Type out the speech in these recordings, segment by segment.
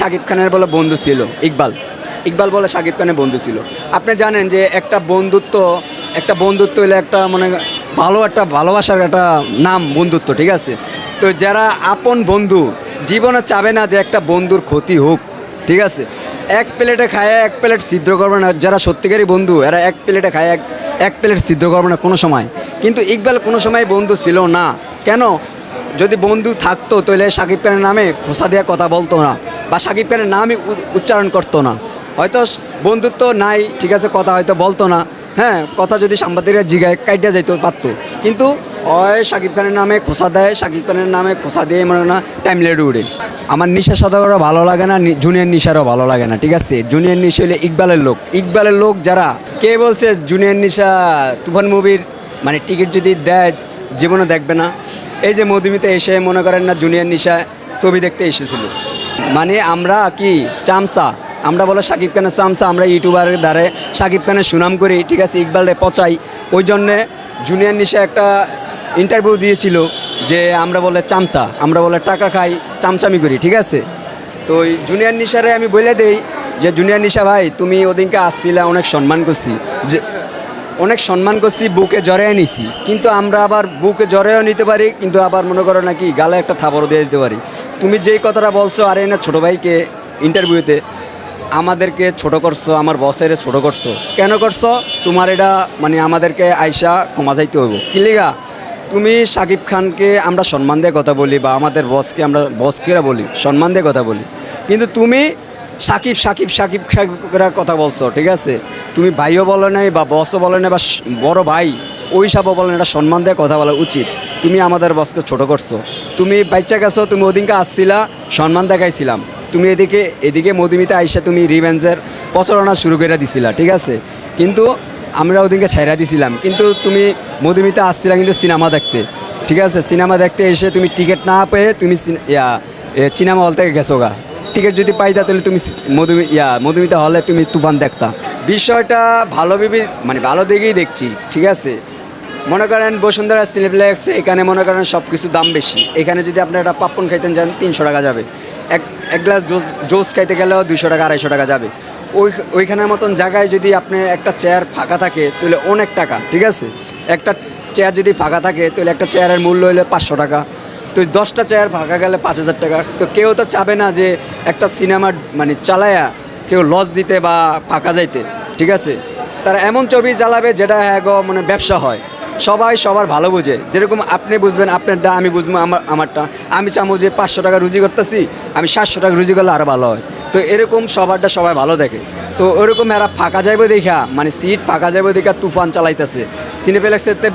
শাকিব খানের বলে বন্ধু ছিল ইকবাল। ইকবাল বলে শাকিব খানের বন্ধু ছিল। আপনি জানেন যে একটা বন্ধুত্ব হলে একটা মানে ভালো একটা ভালোবাসার একটা নাম বন্ধুত্ব, ঠিক আছে? তো যারা আপন বন্ধু জীবনে চাবে না যে একটা বন্ধুর ক্ষতি হোক, ঠিক আছে? এক প্লেটে খায় এক প্লেট ছিদ্র করবে না, যারা সত্যিকারই বন্ধু এরা এক প্লেটে খায় এক প্লেট ছিদ্র করবে না কোনো সময়। কিন্তু ইকবাল কোনো সময় বন্ধু ছিল না। কেন? যদি বন্ধু থাকতো তাহলে শাকিব খানের নামে খোসা দিয়ে কথা বলতো না, বা শাকিব খানের নামই উচ্চারণ করতো না। হয়তো বন্ধুত্ব নাই, ঠিক আছে, কথা হয়তো বলতো না, হ্যাঁ, কথা যদি সাংবাদিকরা জিগায় কাইটা যাইতে পারতো। কিন্তু হয় শাকিব খানের নামে খোসা দেয়, শাকিব খানের নামে খোসা দিয়ে মনে না টাইম লেট উঠে। আমার নিশা সদাগরও ভালো লাগে না, জুনিয়র নিশারও ভালো লাগে না, ঠিক আছে? জুনিয়র নিশা হলে ইকবালের লোক যারা। কে বলছে জুনিয়র নিশা তুফান মুভির মানে টিকিট যদি দেয় জীবনে দেখবে না? এই যে মধুমিতা এসে মনে করেন না জুনিয়র নিশা ছবি দেখতে এসেছিল, মানে আমরা কি চামচা, আমরা বলে শাকিব খানের চামচা, আমরা ইউটিউবারের দ্বারে শাকিব খানের সুনাম করি, ঠিক আছে, ইকবালে পচাই। ওই জন্যে জুনিয়র নিশা একটা ইন্টারভিউ দিয়েছিল যে আমরা বলে চামচা, আমরা বলে টাকা খাই, চামচামি করি, ঠিক আছে? তো ওই জুনিয়র নিশারে আমি বলে দেই যে জুনিয়র নিশা ভাই, তুমি ওদিনকে আসছিলা, অনেক সম্মান করছি, যে অনেক সম্মান করছি, বুকে জড়াইয়া নিছি, কিন্তু আমরা আবার বুকে জড়াইও নিতে পারি, কিন্তু আবার মনে করো নাকি গালে একটা থাপড়ও দিয়ে দিতে পারি। তুমি যেই কথাটা বলছো, আরে না ছোটো ভাইকে ইন্টারভিউতে আমাদেরকে ছোট করছো, আমার বসের ছোট করছো, কেন করছো? তোমার এটা মানে আমাদেরকে আইসা ক্ষমা চাইতে হইব। কি লিগা? তুমি শাকিব খানকে আমরা সম্মান দিয়ে কথা বলি, বা আমাদের বসকে আমরা বসকেরা বলি, সম্মান দিয়ে কথা বলি, কিন্তু তুমি সাকিব সাকিব সাকিব সাকিব করে কথা বলছো, ঠিক আছে? তুমি ভাইও বলো নাই, বা বসও বলো নাই, বা বড় ভাই ওই সবও বলেন, এটা সম্মান দিয়ে কথা বলা উচিত। তুমি আমাদের বসকে ছোট করছো, তুমি বাচ্চা গেছো, তুমি ওদিনকে আসছিলা, সম্মান দেখাইছিলাম, তুমি এদিকে মধুমিতা আইসা তুমি রিভেঞ্জের প্রচারণা শুরু করে দিছিলা, ঠিক আছে? কিন্তু আমরা ওদিনকে ছাইরা দিছিলাম, কিন্তু তুমি মধুমিতা আসছিলা কিন্তু সিনেমা দেখতে, ঠিক আছে? সিনেমা দেখতে এসে তুমি টিকিট না পেয়ে তুমি সিনেমা হল থেকে গেছো গা। টিকিট যদি পাইতা তাহলে তুমি মধুমিতা হলে তুমি তুফান দেখতা। বিষয়টা ভালো মানে ভালো দিকেই দেখছি, ঠিক আছে? মনে করেন বসুন্ধরা সিনেপ্লেক্স, এখানে মনে করেন সব কিছু দাম বেশি। এখানে যদি আপনি একটা পাপন খাইতেন যান 300 টাকা যাবে, এক গ্লাস জুস খাইতে গেলেও 200 টাকা 250 টাকা যাবে। ওইখানের মতন জায়গায় যদি আপনি একটা চেয়ার ফাঁকা থাকে তাহলে অনেক টাকা, ঠিক আছে? একটা চেয়ার যদি ফাঁকা থাকে তাহলে একটা চেয়ারের মূল্য হলে 500 টাকা। তো 10টা চেয়ার ফাঁকা গেলে 5000 টাকা। তো কেউ তো চাবে না যে একটা সিনেমা মানে চালায়া কেউ লস দিতে বা ফাঁকা যাইতে, ঠিক আছে? তারা এমন ছবি চালাবে যেটা মানে ব্যবসা হয়, সবাই সবার ভালো বুঝে। যেরকম আপনি বুঝবেন আপনারটা, আমি বুঝবো আমারটা। আমি চাবো যে 500 টাকা রুজি করতেছি, আমি 700 টাকা রুজি করলে আরও ভালো হয়। তো এরকম সবারটা সবাই ভালো দেখে। তো ওরকম এরা ফাঁকা যাইব দেখা, মানে সিট ফাঁকা যাইব দেখা তুফান চালাইতেছে। সিনেপ্লেক্সেতে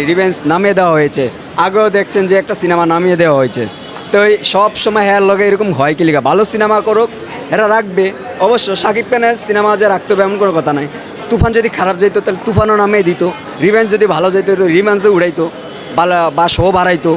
রিভেঞ্জ নামিয়ে দেওয়া হয়েছে, আগেও দেখছেন যে একটা সিনেমা নামিয়ে দেওয়া হয়েছে। তো সব সময় হ্যাঁ লগে এরকম হয় কি লিগা? ভালো সিনেমা করুক, এরা রাখবে অবশ্য। শাকিব খানের সিনেমা যে রাখতে হবে এমন কোনো কথা নাই। তুফান যদি খারাপ যেত তাহলে তুফানও নামিয়ে দিত, রিভেঞ্জ যদি ভালো যেত তো রিভেঞ্জও উড়াইতো, বা শো বাড়াইতো।